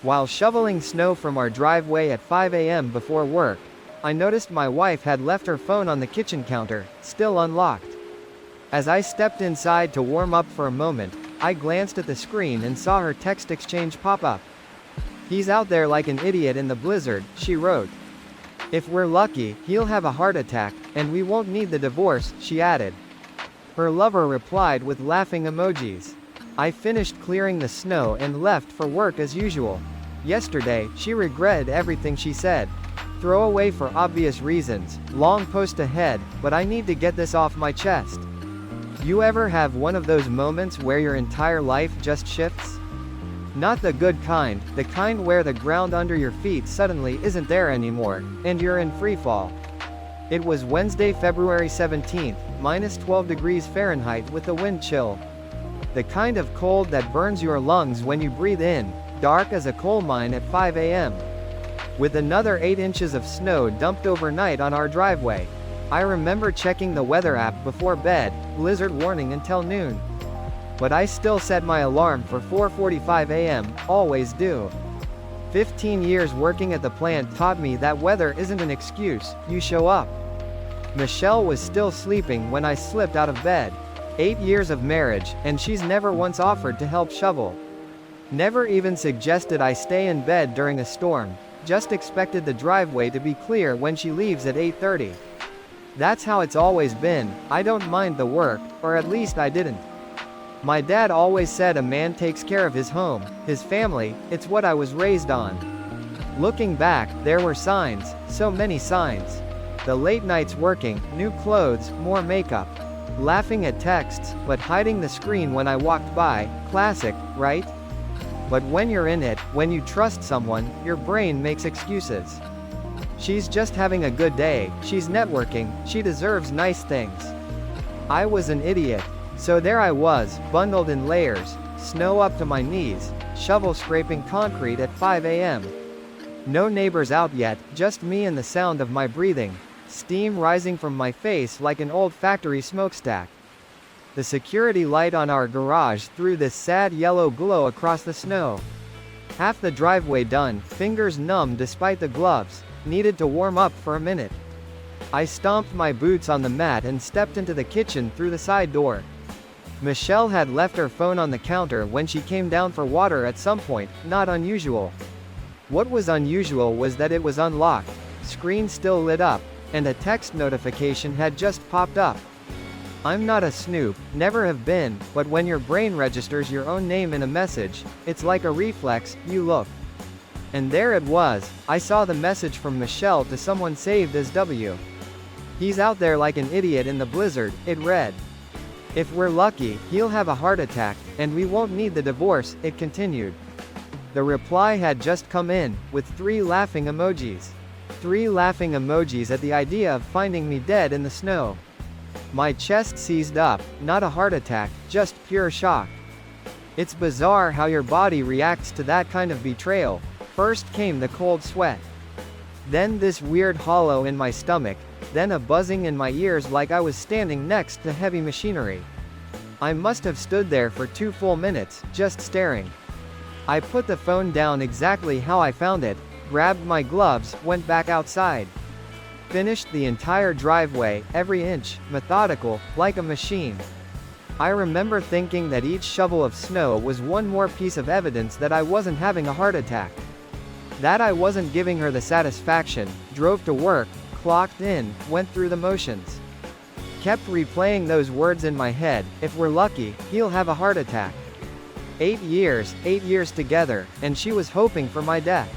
While shoveling snow from our driveway at 5 a.m. before work, I noticed my wife had left her phone on the kitchen counter, still unlocked. As I stepped inside to warm up for a moment, I glanced at the screen and saw her text exchange pop up. "He's out there like an idiot in the blizzard," she wrote. "If we're lucky, he'll have a heart attack, and we won't need the divorce," she added. Her lover replied with laughing emojis. I finished clearing the snow and left for work as usual. Yesterday, she regretted everything she said. "Throw away for obvious reasons, long post ahead, but I need to get this off my chest." You ever have one of those moments where your entire life just shifts? Not the good kind, the kind where the ground under your feet suddenly isn't there anymore, and you're in freefall. It was Wednesday, February 17th, minus 12 degrees Fahrenheit with the wind chill. The kind of cold that burns your lungs when you breathe in, dark as a coal mine at 5 a.m. With another 8 inches of snow dumped overnight on our driveway. I remember checking the weather app before bed, blizzard warning until noon. But I still set my alarm for 4:45 a.m., always do. 15 years working at the plant taught me that weather isn't an excuse, you show up. Michelle was still sleeping when I slipped out of bed. 8 years of marriage, and she's never once offered to help shovel. Never even suggested I stay in bed during a storm, just expected the driveway to be clear when she leaves at 8:30. That's how it's always been. I don't mind the work, or at least I didn't. My dad always said a man takes care of his home, his family, it's what I was raised on. Looking back, there were signs, so many signs. The late nights working, new clothes, more makeup. Laughing at texts, but hiding the screen when I walked by, classic, right? But when you're in it, when you trust someone, your brain makes excuses. She's just having a good day, she's networking, she deserves nice things. I was an idiot. So there I was, bundled in layers, snow up to my knees, shovel scraping concrete at 5 a.m. No neighbors out yet, just me and the sound of my breathing, steam rising from my face like an old factory smokestack. The security light on our garage threw this sad yellow glow across the snow. Half the driveway done, fingers numb despite the gloves, needed to warm up for a minute. I stomped my boots on the mat and stepped into the kitchen through the side door. Michelle had left her phone on the counter when she came down for water at some point, not unusual. What was unusual was that it was unlocked, screen still lit up, and a text notification had just popped up. I'm not a snoop, never have been, but when your brain registers your own name in a message, it's like a reflex, you look. And there it was, I saw the message from Michelle to someone saved as W. "He's out there like an idiot in the blizzard," it read. "If we're lucky, he'll have a heart attack, and we won't need the divorce," it continued. The reply had just come in, with 3 laughing emojis. 3 laughing emojis at the idea of finding me dead in the snow. My chest seized up, not a heart attack, just pure shock. It's bizarre how your body reacts to that kind of betrayal. First came the cold sweat. Then this weird hollow in my stomach, then a buzzing in my ears like I was standing next to heavy machinery. I must have stood there for 2 full minutes, just staring. I put the phone down exactly how I found it, grabbed my gloves, went back outside. Finished the entire driveway, every inch, methodical, like a machine. I remember thinking that each shovel of snow was one more piece of evidence that I wasn't having a heart attack. That I wasn't giving her the satisfaction, drove to work, clocked in, went through the motions. Kept replaying those words in my head, if we're lucky, he'll have a heart attack. 8 years together, and she was hoping for my death.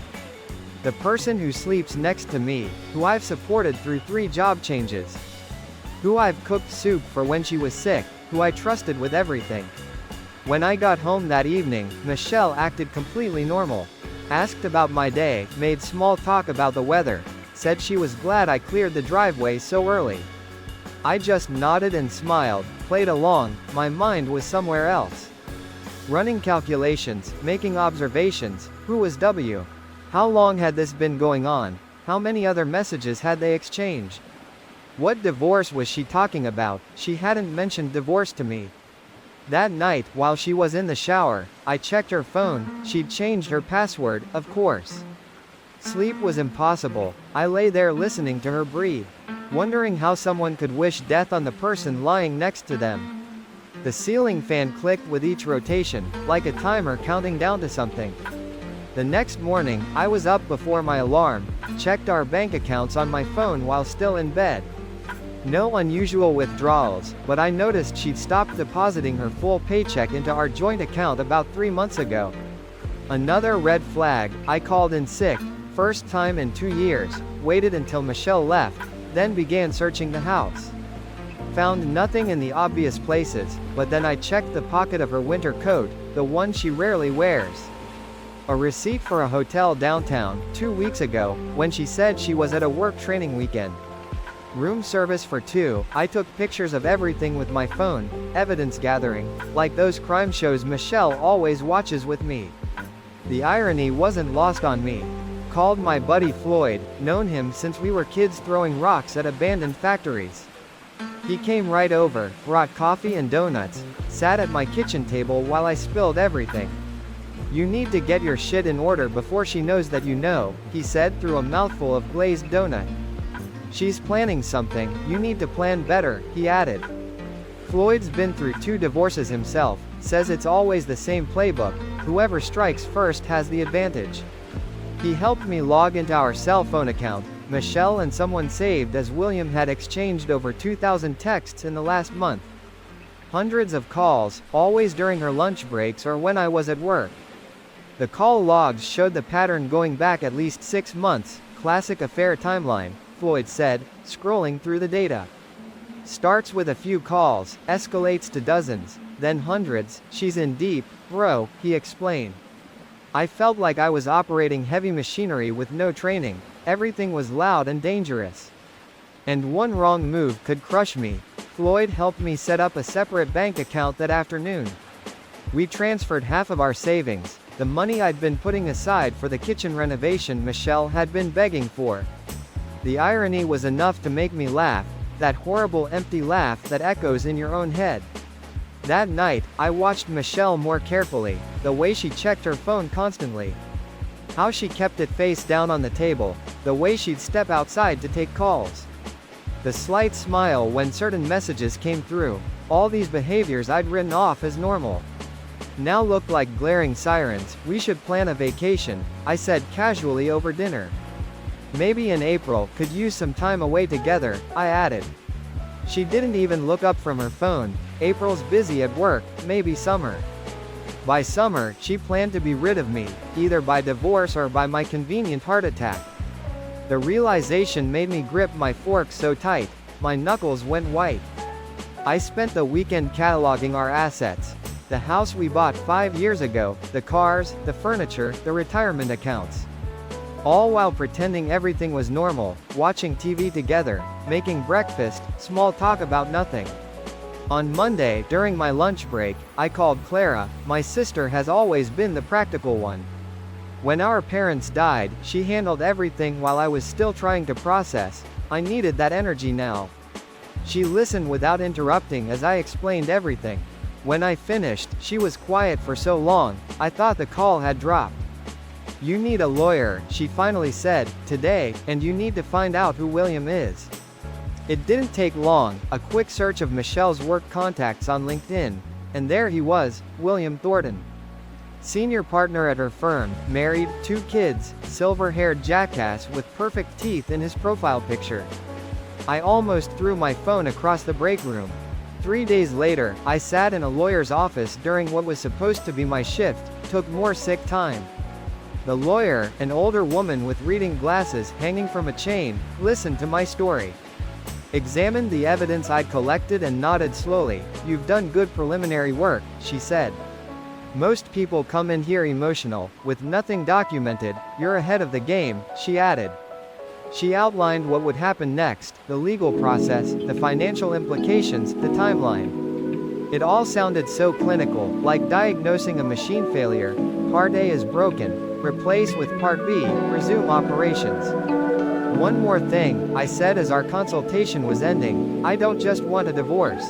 The person who sleeps next to me, who I've supported through 3 job changes. Who I've cooked soup for when she was sick, who I trusted with everything. When I got home that evening, Michelle acted completely normal. Asked about my day, made small talk about the weather, said she was glad I cleared the driveway so early. I just nodded and smiled, played along, my mind was somewhere else. Running calculations, making observations, who was W? How long had this been going on? How many other messages had they exchanged? What divorce was she talking about? She hadn't mentioned divorce to me. That night, while she was in the shower, I checked her phone. She'd changed her password, of course. Sleep was impossible. I lay there listening to her breathe, wondering how someone could wish death on the person lying next to them. The ceiling fan clicked with each rotation, like a timer counting down to something. The next morning, I was up before my alarm, checked our bank accounts on my phone while still in bed. No unusual withdrawals, but I noticed she'd stopped depositing her full paycheck into our joint account about 3 months ago. Another red flag. I called in sick, first time in 2 years, waited until Michelle left, then began searching the house. Found nothing in the obvious places, but then I checked the pocket of her winter coat, the one she rarely wears. A receipt for a hotel downtown, 2 weeks ago, when she said she was at a work training weekend. Room service for 2, I took pictures of everything with my phone, evidence gathering, like those crime shows Michelle always watches with me. The irony wasn't lost on me. Called my buddy Floyd, known him since we were kids throwing rocks at abandoned factories. He came right over, brought coffee and donuts, sat at my kitchen table while I spilled everything. "You need to get your shit in order before she knows that you know," he said through a mouthful of glazed donut. "She's planning something, you need to plan better," he added. Floyd's been through 2 divorces himself, says it's always the same playbook, whoever strikes first has the advantage. He helped me log into our cell phone account. Michelle and someone saved as William had exchanged over 2,000 texts in the last month. Hundreds of calls, always during her lunch breaks or when I was at work. The call logs showed the pattern going back at least 6 months, classic affair timeline, Floyd said, scrolling through the data. Starts with a few calls, escalates to dozens, then hundreds. She's in deep, bro, he explained. I felt like I was operating heavy machinery with no training. Everything was loud and dangerous. And one wrong move could crush me. Floyd helped me set up a separate bank account that afternoon. We transferred half of our savings, the money I'd been putting aside for the kitchen renovation Michelle had been begging for. The irony was enough to make me laugh, that horrible empty laugh that echoes in your own head. That night, I watched Michelle more carefully, the way she checked her phone constantly. How she kept it face down on the table, the way she'd step outside to take calls. The slight smile when certain messages came through. All these behaviors I'd written off as normal now looked like glaring sirens. "We should plan a vacation," I said casually over dinner. "Maybe in April, could use some time away together," I added. She didn't even look up from her phone. April's busy at work, maybe summer. By summer, she planned to be rid of me, either by divorce or by my convenient heart attack. The realization made me grip my fork so tight, my knuckles went white. I spent the weekend cataloging our assets. The house we bought 5 years ago, the cars, the furniture, the retirement accounts. All while pretending everything was normal, watching TV together, making breakfast, small talk about nothing. On Monday, during my lunch break, I called Clara. My sister has always been the practical one. When our parents died, she handled everything while I was still trying to process. I needed that energy now. She listened without interrupting as I explained everything. When I finished, she was quiet for so long, I thought the call had dropped. "You need a lawyer," she finally said, "today, and you need to find out who William is." It didn't take long, a quick search of Michelle's work contacts on LinkedIn, and there he was, William Thornton. Senior partner at her firm, married, 2 kids, silver-haired jackass with perfect teeth in his profile picture. I almost threw my phone across the break room. 3 days later, I sat in a lawyer's office during what was supposed to be my shift, took more sick time. The lawyer, an older woman with reading glasses hanging from a chain, listened to my story. Examined the evidence I'd collected and nodded slowly. "You've done good preliminary work," she said. "Most people come in here emotional, with nothing documented. You're ahead of the game," she added. She outlined what would happen next, the legal process, the financial implications, the timeline. It all sounded so clinical, like diagnosing a machine failure. Part A is broken. Replace with Part B, resume operations. "One more thing," I said as our consultation was ending, "I don't just want a divorce.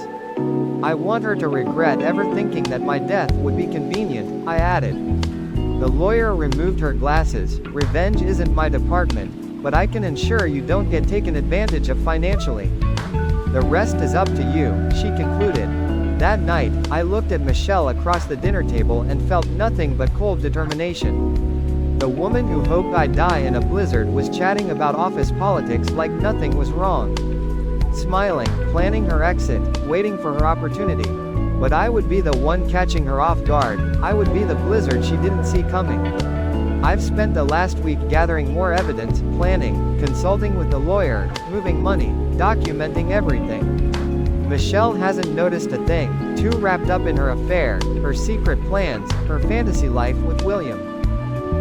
I want her to regret ever thinking that my death would be convenient, I added. The lawyer removed her glasses. Revenge isn't my department, but I can ensure you don't get taken advantage of financially. The rest is up to you, she concluded. That night, I looked at Michelle across the dinner table and felt nothing but cold determination. The woman who hoped I'd die in a blizzard was chatting about office politics like nothing was wrong. Smiling, planning her exit, waiting for her opportunity. But I would be the one catching her off guard. I would be the blizzard she didn't see coming. I've spent the last week gathering more evidence, planning, consulting with the lawyer, moving money, documenting everything. Michelle hasn't noticed a thing, too wrapped up in her affair, her secret plans, her fantasy life with William.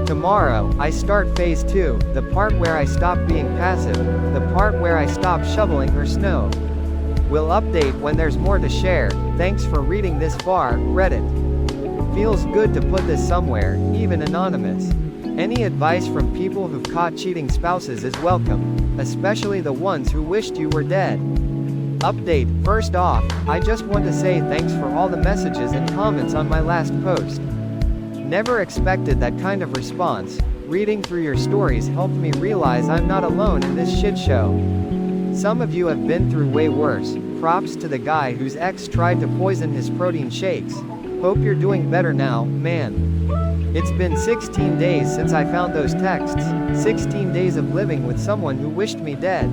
Tomorrow, I start phase 2, the part where I stop being passive, the part where I stop shoveling her snow. We'll update when there's more to share. Thanks for reading this far, Reddit. Feels good to put this somewhere, even anonymous. Any advice from people who've caught cheating spouses is welcome, especially the ones who wished you were dead. Update, first off, I just want to say thanks for all the messages and comments on my last post. Never expected that kind of response. Reading through your stories helped me realize I'm not alone in this shit show. Some of you have been through way worse. Props to the guy whose ex tried to poison his protein shakes. Hope you're doing better now, man. It's been 16 days since I found those texts. 16 days of living with someone who wished me dead.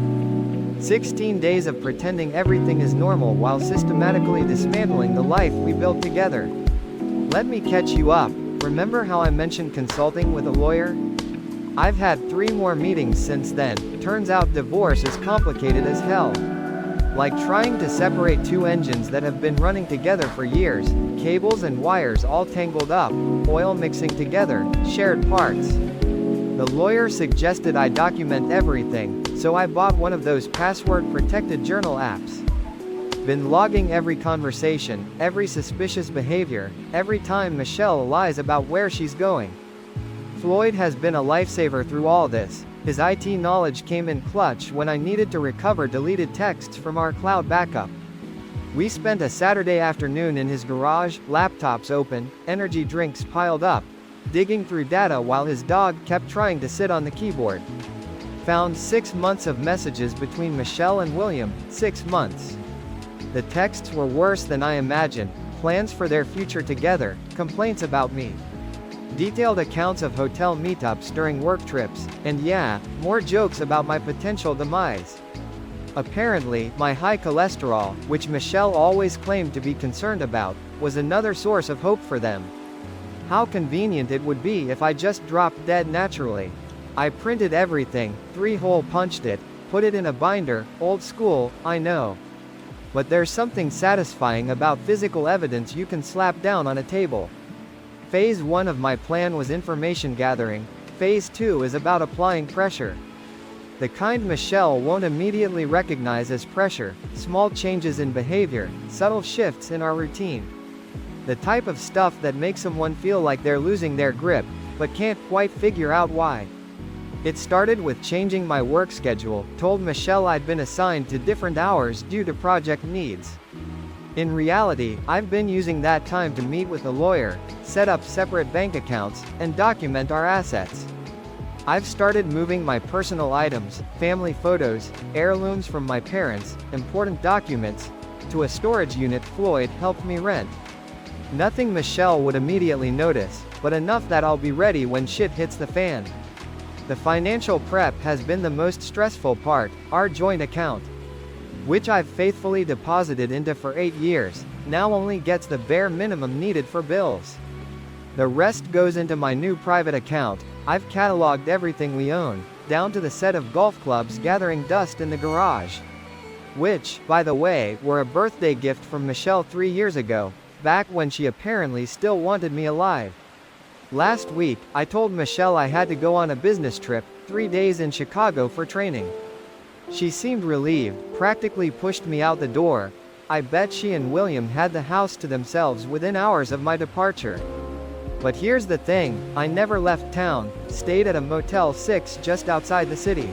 16 days of pretending everything is normal while systematically dismantling the life we built together. Let me catch you up. Remember how I mentioned consulting with a lawyer? I've had 3 more meetings since then. Turns out divorce is complicated as hell. Like trying to separate 2 engines that have been running together for years, cables and wires all tangled up, oil mixing together, shared parts. The lawyer suggested I document everything, so I bought one of those password-protected journal apps. Been logging every conversation, every suspicious behavior, every time Michelle lies about where she's going. Floyd has been a lifesaver through all this. His IT knowledge came in clutch when I needed to recover deleted texts from our cloud backup. We spent a Saturday afternoon in his garage, laptops open, energy drinks piled up, digging through data while his dog kept trying to sit on the keyboard. Found 6 months of messages between Michelle and William, 6 months. The texts were worse than I imagined, plans for their future together, complaints about me. Detailed accounts of hotel meetups during work trips, and yeah, more jokes about my potential demise. Apparently, my high cholesterol, which Michelle always claimed to be concerned about, was another source of hope for them. How convenient it would be if I just dropped dead naturally. I printed everything, 3-hole punched it, put it in a binder, old school, I know. But there's something satisfying about physical evidence you can slap down on a table. Phase 1 of my plan was information gathering. Phase 2 is about applying pressure. The kind Michelle won't immediately recognize as pressure, small changes in behavior, subtle shifts in our routine. The type of stuff that makes someone feel like they're losing their grip, but can't quite figure out why. It started with changing my work schedule, told Michelle I'd been assigned to different hours due to project needs. In reality, I've been using that time to meet with a lawyer, set up separate bank accounts, and document our assets. I've started moving my personal items, family photos, heirlooms from my parents, important documents, to a storage unit Floyd helped me rent. Nothing Michelle would immediately notice, but enough that I'll be ready when shit hits the fan. The financial prep has been the most stressful part, our joint account, which I've faithfully deposited into for 8 years, now only gets the bare minimum needed for bills. The rest goes into my new private account. I've cataloged everything we own, down to the set of golf clubs gathering dust in the garage. Which, by the way, were a birthday gift from Michelle 3 years ago, back when she apparently still wanted me alive. Last week, I told Michelle I had to go on a business trip, 3 days in Chicago for training. She seemed relieved, practically pushed me out the door. I bet she and William had the house to themselves within hours of my departure. But here's the thing, I never left town, stayed at a Motel 6 just outside the city.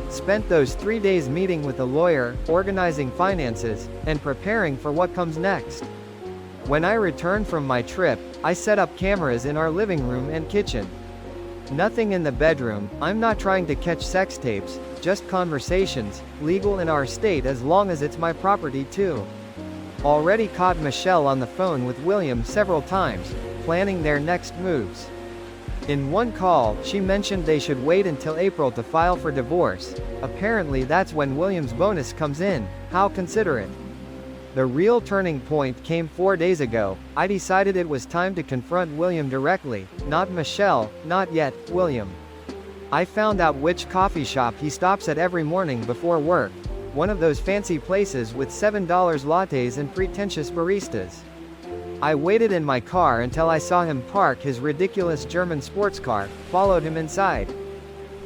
Spent those 3 days meeting with a lawyer, organizing finances, and preparing for what comes next. When I returned from my trip, I set up cameras in our living room and kitchen. Nothing in the bedroom. I'm not trying to catch sex tapes, just conversations, legal in our state as long as it's my property too. Already caught Michelle on the phone with William several times, planning their next moves. In one call, she mentioned they should wait until April to file for divorce. Apparently that's when William's bonus comes in. How considerate. The real turning point came 4 days ago. I decided it was time to confront William directly, not Michelle, not yet, William. I found out which coffee shop he stops at every morning before work. One of those fancy places with $7 lattes and pretentious baristas. I waited in my car until I saw him park his ridiculous German sports car, followed him inside.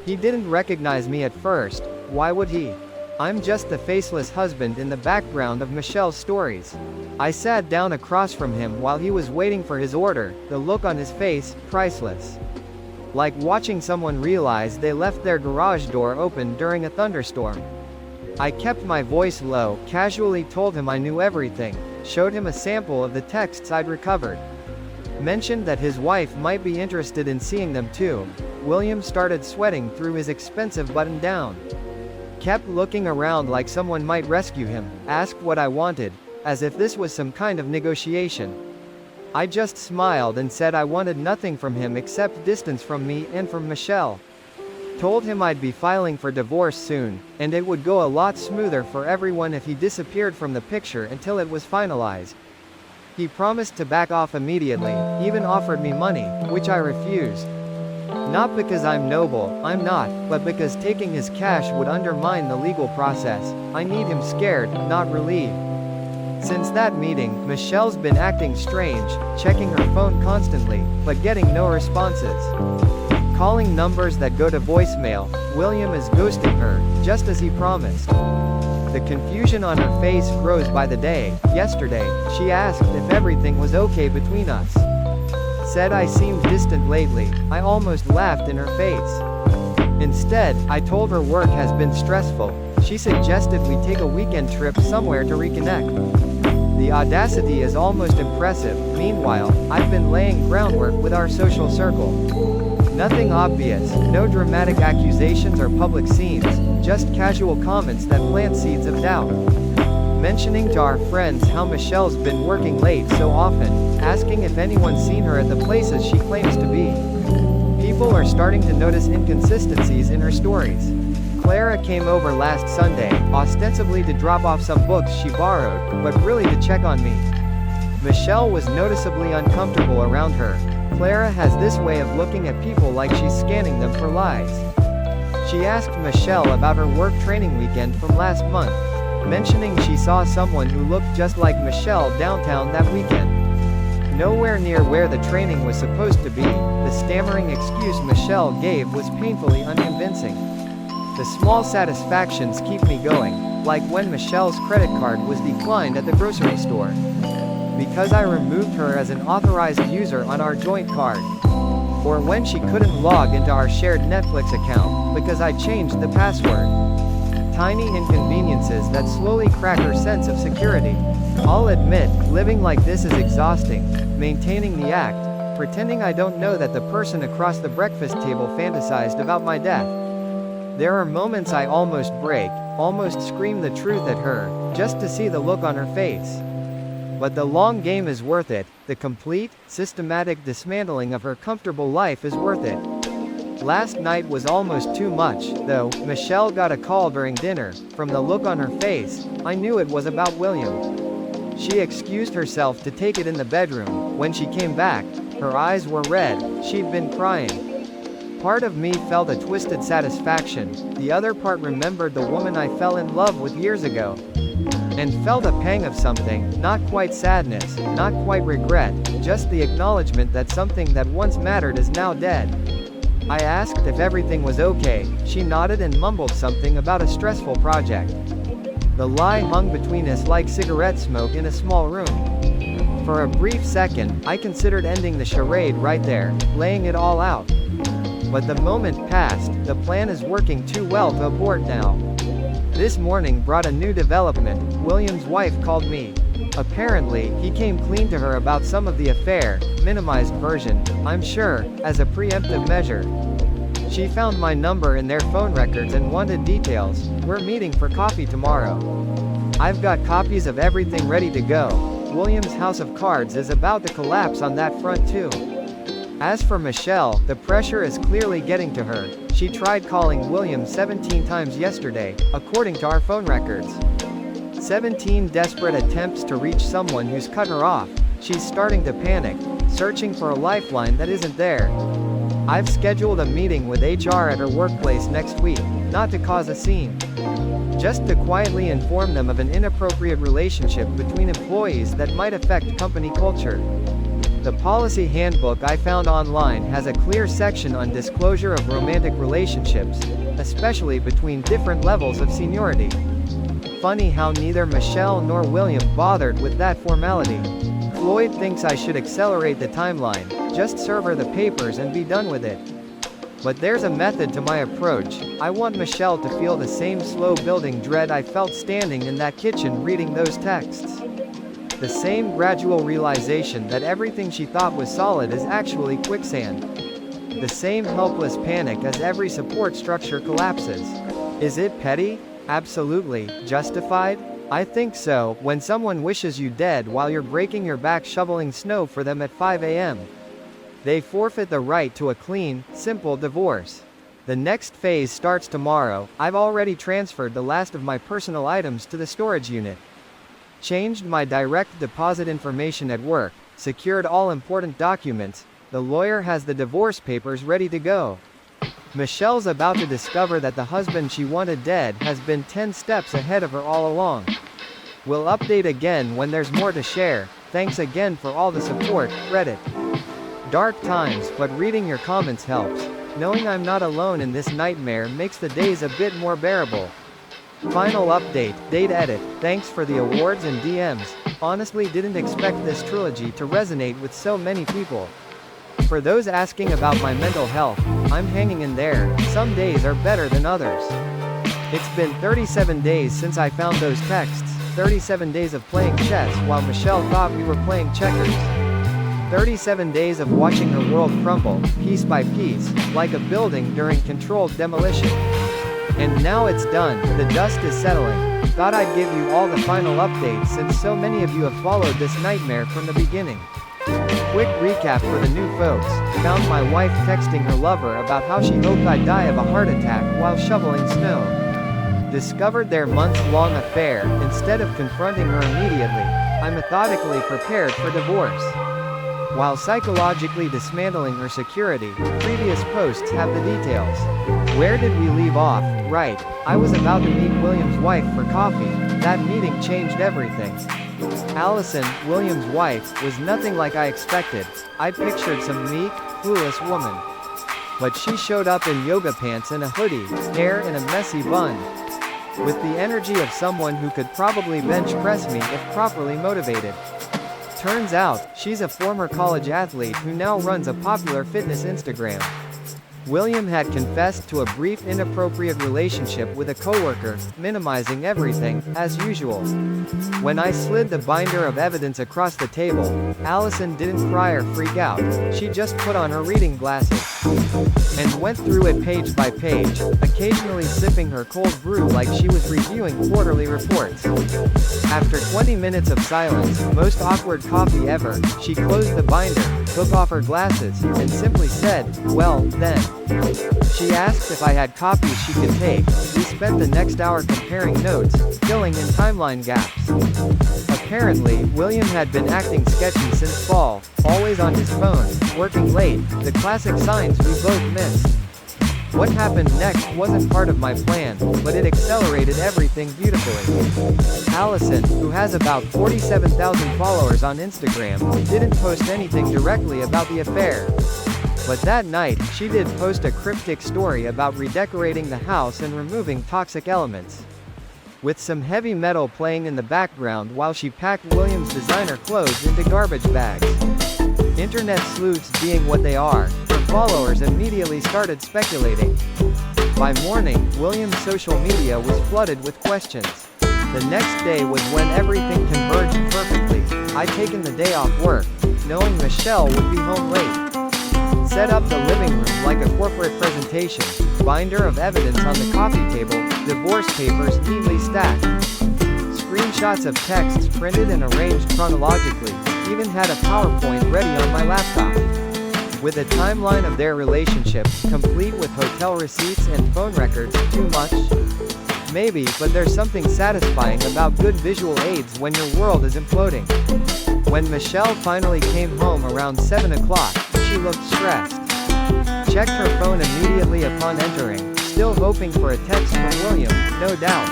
He didn't recognize me at first. Why would he? I'm just the faceless husband in the background of Michelle's stories. I sat down across from him while he was waiting for his order, the look on his face, priceless. Like watching someone realize they left their garage door open during a thunderstorm. I kept my voice low, casually told him I knew everything, showed him a sample of the texts I'd recovered. Mentioned that his wife might be interested in seeing them too. William started sweating through his expensive button-down. Kept looking around like someone might rescue him, asked what I wanted, as if this was some kind of negotiation. I just smiled and said I wanted nothing from him except distance from me and from Michelle. Told him I'd be filing for divorce soon, and it would go a lot smoother for everyone if he disappeared from the picture until it was finalized. He promised to back off immediately, even offered me money, which I refused. Not because I'm noble, I'm not, but because taking his cash would undermine the legal process. I need him scared, not relieved. Since that meeting, Michelle's been acting strange, checking her phone constantly, but getting no responses. Calling numbers that go to voicemail. William is ghosting her, just as he promised. The confusion on her face grows by the day. Yesterday, she asked if everything was okay between us. Said I seemed distant lately. I almost laughed in her face. Instead, I told her work has been stressful. She suggested we take a weekend trip somewhere to reconnect. The audacity is almost impressive. Meanwhile, I've been laying groundwork with our social circle. Nothing obvious, no dramatic accusations or public scenes, just casual comments that plant seeds of doubt. Mentioning to our friends how Michelle's been working late so often, asking if anyone's seen her at the places she claims to be. People are starting to notice inconsistencies in her stories. Clara came over last Sunday, ostensibly to drop off some books she borrowed, but really to check on me. Michelle was noticeably uncomfortable around her. Clara has this way of looking at people like she's scanning them for lies. She asked Michelle about her work training weekend from last month, mentioning she saw someone who looked just like Michelle downtown that weekend. Nowhere near where the training was supposed to be. The stammering excuse Michelle gave was painfully unconvincing. The small satisfactions keep me going, like when Michelle's credit card was declined at the grocery store. Because I removed her as an authorized user on our joint card. Or when she couldn't log into our shared Netflix account, because I changed the password. Tiny inconveniences that slowly crack her sense of security. I'll admit, living like this is exhausting. Maintaining the act, pretending I don't know that the person across the breakfast table fantasized about my death. There are moments I almost break, almost scream the truth at her, just to see the look on her face. But the long game is worth it. The complete, systematic dismantling of her comfortable life is worth it. Last night was almost too much, though. Michelle got a call during dinner. From the look on her face, I knew it was about William. She excused herself to take it in the bedroom. When she came back, her eyes were red. She'd been crying. Part of me felt a twisted satisfaction. The other part remembered the woman I fell in love with years ago. And felt a pang of something, not quite sadness, not quite regret, just the acknowledgement that something that once mattered is now dead. I asked if everything was okay. She nodded and mumbled something about a stressful project. The lie hung between us like cigarette smoke in a small room. For a brief second, I considered ending the charade right there, laying it all out. But the moment passed, the plan is working too well to abort now. This morning brought a new development. William's wife called me. Apparently, he came clean to her about some of the affair, minimized version, I'm sure, as a preemptive measure. She found my number in their phone records and wanted details. We're meeting for coffee tomorrow. I've got copies of everything ready to go. William's house of cards is about to collapse on that front too. As for Michelle, the pressure is clearly getting to her. She tried calling William 17 times yesterday, according to our phone records. 17 desperate attempts to reach someone who's cut her off. She's starting to panic, searching for a lifeline that isn't there. I've scheduled a meeting with HR at her workplace next week, not to cause a scene. Just to quietly inform them of an inappropriate relationship between employees that might affect company culture. The policy handbook I found online has a clear section on disclosure of romantic relationships, especially between different levels of seniority. Funny how neither Michelle nor William bothered with that formality. Floyd thinks I should accelerate the timeline, just serve her the papers and be done with it. But there's a method to my approach. I want Michelle to feel the same slow-building dread I felt standing in that kitchen reading those texts. The same gradual realization that everything she thought was solid is actually quicksand. The same helpless panic as every support structure collapses. Is it petty? Absolutely. Justified? I think so. When someone wishes you dead while you're breaking your back shoveling snow for them at 5 a.m. They forfeit the right to a clean, simple divorce. The next phase starts tomorrow. I've already transferred the last of my personal items to the storage unit. Changed my direct deposit information at work, secured all important documents. The lawyer has the divorce papers ready to go. Michelle's about to discover that the husband she wanted dead has been 10 steps ahead of her all along. We'll update again when there's more to share. Thanks again for all the support, Reddit. Dark times, but reading your comments helps. Knowing I'm not alone in this nightmare makes the days a bit more bearable. Final update, date edit, thanks for the awards and DMs. Honestly didn't expect this trilogy to resonate with so many people. For those asking about my mental health, I'm hanging in there. Some days are better than others. It's been 37 days since I found those texts, 37 days of playing chess while Michelle thought we were playing checkers. 37 days of watching her world crumble, piece by piece, like a building during controlled demolition. And now it's done, the dust is settling. Thought I'd give you all the final updates since so many of you have followed this nightmare from the beginning. Quick recap for the new folks. Found my wife texting her lover about how she hoped I'd die of a heart attack while shoveling snow. Discovered their months-long affair. Instead of confronting her immediately, I methodically prepared for divorce. While psychologically dismantling her security, previous posts have the details. Where did we leave off? Right, I was about to meet William's wife for coffee. That meeting changed everything. Allison, William's wife, was nothing like I expected. I'd pictured some meek, clueless woman. But she showed up in yoga pants and a hoodie, hair in a messy bun. With the energy of someone who could probably bench press me if properly motivated. Turns out, she's a former college athlete who now runs a popular fitness Instagram. William had confessed to a brief inappropriate relationship with a coworker, minimizing everything, as usual. When I slid the binder of evidence across the table, Allison didn't cry or freak out. She just put on her reading glasses and went through it page by page, occasionally sipping her cold brew like she was reviewing quarterly reports. After 20 minutes of silence, most awkward coffee ever, she closed the binder, took off her glasses, and simply said, "Well, then." She asked if I had copies she could take. We spent the next hour comparing notes, filling in timeline gaps. Apparently, William had been acting sketchy since fall, always on his phone, working late, the classic signs we both missed. What happened next wasn't part of my plan, but it accelerated everything beautifully. Allison, who has about 47,000 followers on Instagram, didn't post anything directly about the affair. But that night, she did post a cryptic story about redecorating the house and removing toxic elements. With some heavy metal playing in the background while she packed William's designer clothes into garbage bags. Internet sleuths being what they are, her followers immediately started speculating. By morning, William's social media was flooded with questions. The next day was when everything converged perfectly. I'd taken the day off work, knowing Michelle would be home late. Set up the living room like a corporate presentation, binder of evidence on the coffee table, divorce papers neatly stacked. Screenshots of texts printed and arranged chronologically, even had a PowerPoint ready on my laptop. With a timeline of their relationship, complete with hotel receipts and phone records. Too much? Maybe, but there's something satisfying about good visual aids when your world is imploding. When Michelle finally came home around 7 o'clock, she looked stressed. Checked her phone immediately upon entering, still hoping for a text from William, no doubt.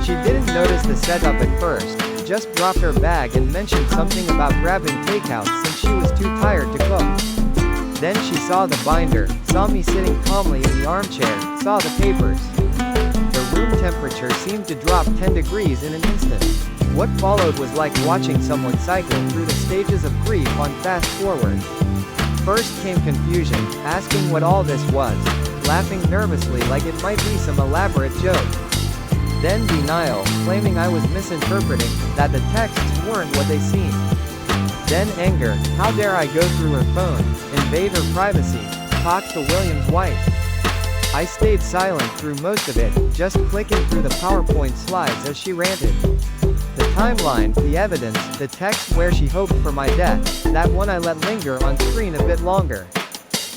She didn't notice the setup at first, just dropped her bag and mentioned something about grabbing takeout since she was too tired to cook. Then she saw the binder, saw me sitting calmly in the armchair, saw the papers. The room temperature seemed to drop 10 degrees in an instant. What followed was like watching someone cycle through the stages of grief on fast forward. First came confusion, asking what all this was, laughing nervously like it might be some elaborate joke. Then denial, claiming I was misinterpreting, that the texts weren't what they seemed. Then anger, how dare I go through her phone, invade her privacy, talk to William's wife. I stayed silent through most of it, just clicking through the PowerPoint slides as she ranted. The timeline, the evidence, the text where she hoped for my death, that one I let linger on screen a bit longer.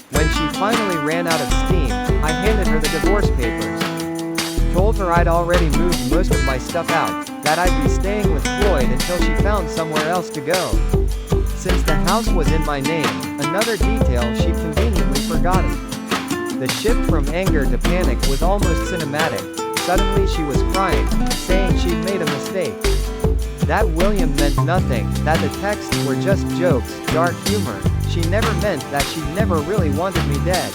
When she finally ran out of steam, I handed her the divorce papers. Told her I'd already moved most of my stuff out, that I'd be staying with Floyd until she found somewhere else to go. Since the house was in my name, another detail she'd conveniently forgotten. The shift from anger to panic was almost cinematic. Suddenly she was crying, saying she'd made a mistake. That William meant nothing, that the texts were just jokes, dark humor. She never meant that she'd never really wanted me dead.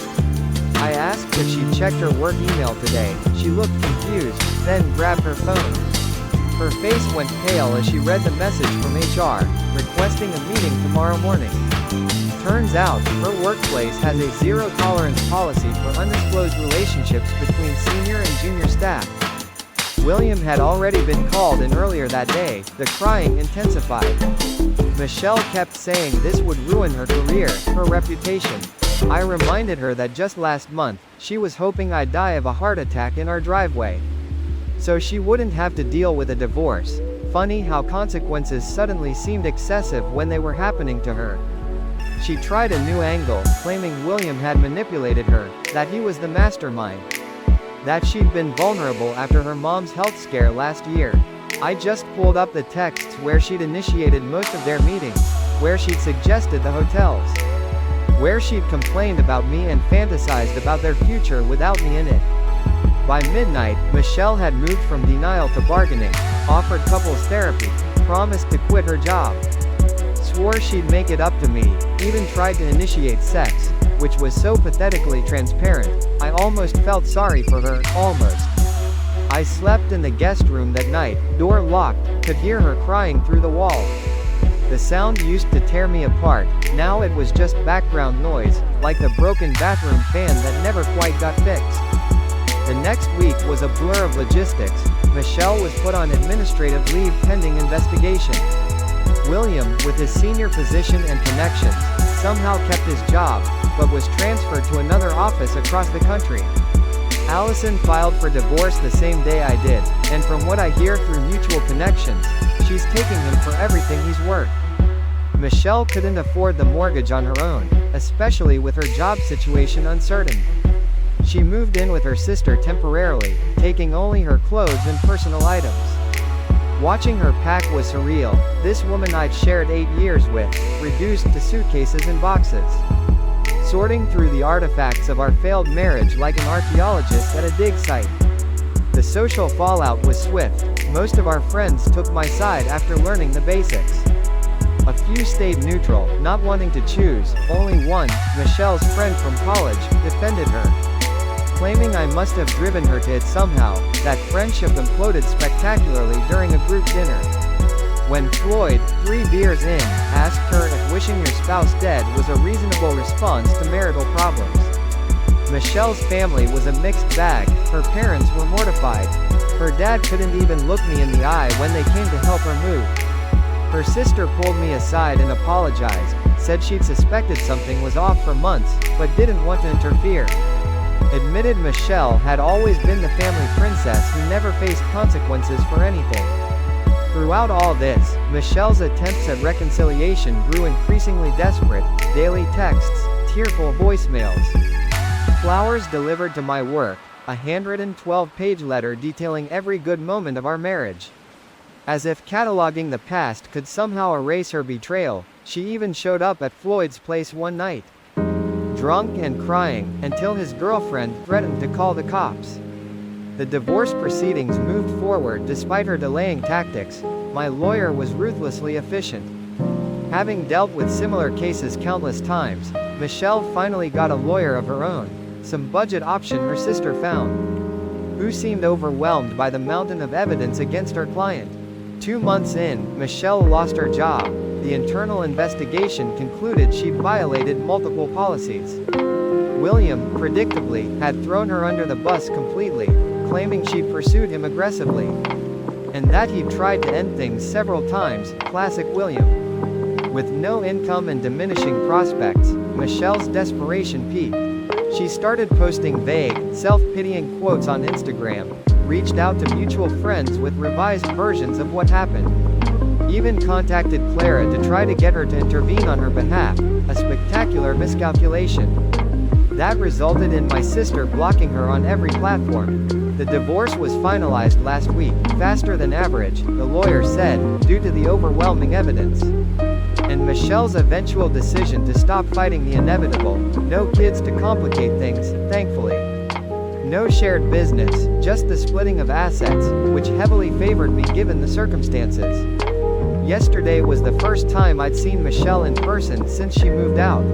I asked if she'd checked her work email today. She looked confused, then grabbed her phone. Her face went pale as she read the message from HR, requesting a meeting tomorrow morning. Turns out, her workplace has a zero-tolerance policy for undisclosed relationships between senior and junior staff. William had already been called in earlier that day. The crying intensified. Michelle kept saying this would ruin her career, her reputation. I reminded her that just last month, she was hoping I'd die of a heart attack in our driveway. So she wouldn't have to deal with a divorce. Funny how consequences suddenly seemed excessive when they were happening to her. She tried a new angle, claiming William had manipulated her, that he was the mastermind. That she'd been vulnerable after her mom's health scare last year. I just pulled up the texts where she'd initiated most of their meetings, where she'd suggested the hotels, where she'd complained about me and fantasized about their future without me in it. By midnight, Michelle had moved from denial to bargaining, offered couples therapy, promised to quit her job, swore she'd make it up to me, even tried to initiate sex, which was so pathetically transparent. I almost felt sorry for her, almost. I slept in the guest room that night, door locked, could hear her crying through the wall. The sound used to tear me apart, now it was just background noise, like the broken bathroom fan that never quite got fixed. The next week was a blur of logistics. Michelle was put on administrative leave pending investigation. William, with his senior position and connections, somehow kept his job, but was transferred to another office across the country. Allison filed for divorce the same day I did, and from what I hear through mutual connections, she's taking him for everything he's worth. Michelle couldn't afford the mortgage on her own, especially with her job situation uncertain. She moved in with her sister temporarily, taking only her clothes and personal items. Watching her pack was surreal. This woman I'd shared 8 years with, reduced to suitcases and boxes. Sorting through the artifacts of our failed marriage like an archaeologist at a dig site. The social fallout was swift. Most of our friends took my side after learning the basics. A few stayed neutral, not wanting to choose. Only one, Michelle's friend from college, defended her, claiming I must have driven her to it somehow. That friendship imploded spectacularly during a group dinner. When Floyd, 3 beers in, asked her if wishing your spouse dead was a reasonable response to marital problems. Michelle's family was a mixed bag. Her parents were mortified. Her dad couldn't even look me in the eye when they came to help her move. Her sister pulled me aside and apologized, said she'd suspected something was off for months, but didn't want to interfere. Admitted Michelle had always been the family princess who never faced consequences for anything. Throughout all this, Michelle's attempts at reconciliation grew increasingly desperate: daily texts, tearful voicemails. Flowers delivered to my work, a handwritten 12-page letter detailing every good moment of our marriage. As if cataloging the past could somehow erase her betrayal, she even showed up at Floyd's place one night, drunk and crying, until his girlfriend threatened to call the cops. The divorce proceedings moved forward despite her delaying tactics. My lawyer was ruthlessly efficient. Having dealt with similar cases countless times, Michelle finally got a lawyer of her own, some budget option her sister found, who seemed overwhelmed by the mountain of evidence against her client. 2 months in, Michelle lost her job. The internal investigation concluded she'd violated multiple policies. William, predictably, had thrown her under the bus completely, claiming she'd pursued him aggressively, and that he'd tried to end things several times. Classic William. With no income and diminishing prospects, Michelle's desperation peaked. She started posting vague, self-pitying quotes on Instagram, reached out to mutual friends with revised versions of what happened, even contacted Clara to try to get her to intervene on her behalf, a spectacular miscalculation that resulted in my sister blocking her on every platform. The divorce was finalized last week, faster than average, the lawyer said, due to the overwhelming evidence, and Michelle's eventual decision to stop fighting the inevitable. No kids to complicate things, thankfully. No shared business, just the splitting of assets, which heavily favored me given the circumstances. Yesterday was the first time I'd seen Michelle in person since she moved out.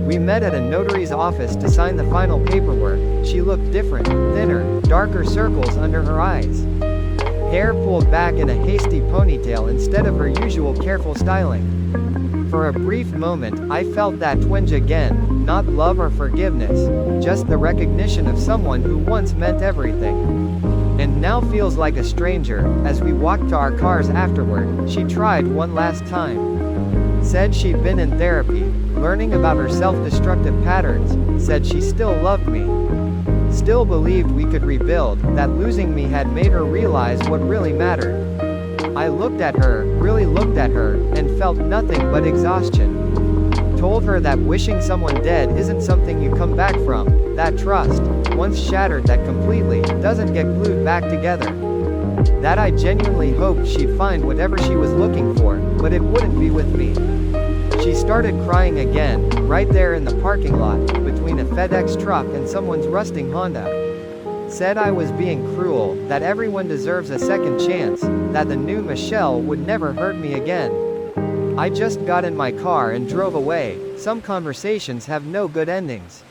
We met at a notary's office to sign the final paperwork. She looked different, thinner, darker circles under her eyes, hair pulled back in a hasty ponytail instead of her usual careful styling. For a brief moment, I felt that twinge again, not love or forgiveness, just the recognition of someone who once meant everything, and now feels like a stranger. As we walked to our cars afterward, she tried one last time. Said she'd been in therapy, learning about her self-destructive patterns, said she still loved me, still believed we could rebuild, that losing me had made her realize what really mattered. I looked at her, really looked at her, and felt nothing but exhaustion. Told her that wishing someone dead isn't something you come back from, that trust, once shattered that completely, doesn't get glued back together. That I genuinely hoped she'd find whatever she was looking for, but it wouldn't be with me. She started crying again, right there in the parking lot, between a FedEx truck and someone's rusting Honda. Said I was being cruel, that everyone deserves a second chance, that the new Michelle would never hurt me again. I just got in my car and drove away. Some conversations have no good endings.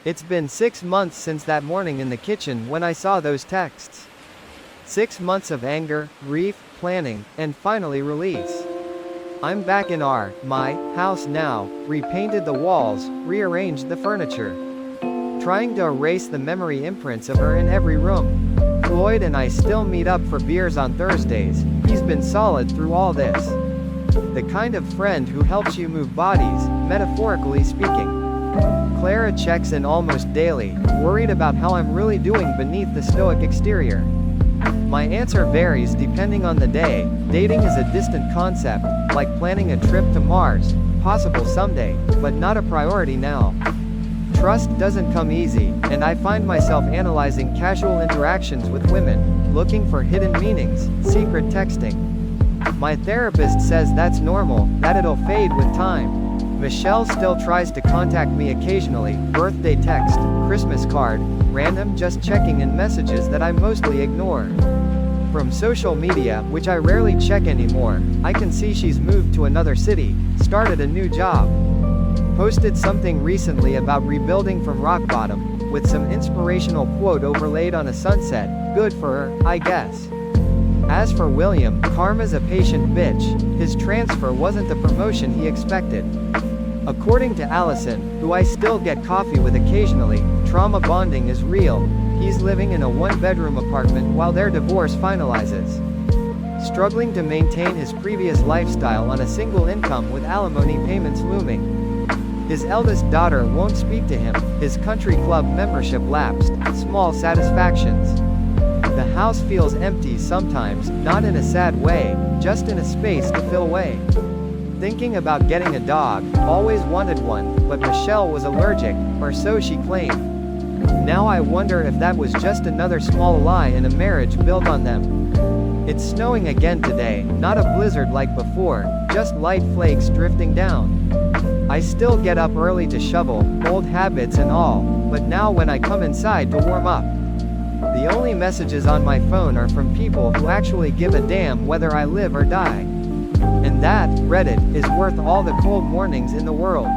It's been 6 months since that morning in the kitchen when I saw those texts. 6 months of anger, grief, planning, and finally release. I'm back in my house now, repainted the walls, rearranged the furniture, trying to erase the memory imprints of her in every room. Floyd and I still meet up for beers on Thursdays. He's been solid through all this. The kind of friend who helps you move bodies, metaphorically speaking. Clara checks in almost daily, worried about how I'm really doing beneath the stoic exterior. My answer varies depending on the day. Dating is a distant concept, like planning a trip to Mars, possible someday, but not a priority now. Trust doesn't come easy, and I find myself analyzing casual interactions with women, looking for hidden meanings, secret texting. My therapist says that's normal, that it'll fade with time. Michelle still tries to contact me occasionally, birthday text, Christmas card, random just checking in messages that I mostly ignore. From social media, which I rarely check anymore, I can see she's moved to another city, started a new job. Posted something recently about rebuilding from rock bottom, with some inspirational quote overlaid on a sunset. Good for her, I guess. As for William, karma's a patient bitch. His transfer wasn't the promotion he expected. According to Allison, who I still get coffee with occasionally, trauma bonding is real. He's living in a one-bedroom apartment while their divorce finalizes. Struggling to maintain his previous lifestyle on a single income with alimony payments looming. His eldest daughter won't speak to him, his country club membership lapsed, small satisfactions. The house feels empty sometimes, not in a sad way, just in a space to fill away. Thinking about getting a dog, always wanted one, but Michelle was allergic, or so she claimed. Now I wonder if that was just another small lie in a marriage built on them. It's snowing again today, not a blizzard like before, just light flakes drifting down. I still get up early to shovel, old habits and all, but now when I come inside to warm up, the only messages on my phone are from people who actually give a damn whether I live or die. And that, Reddit, is worth all the cold mornings in the world.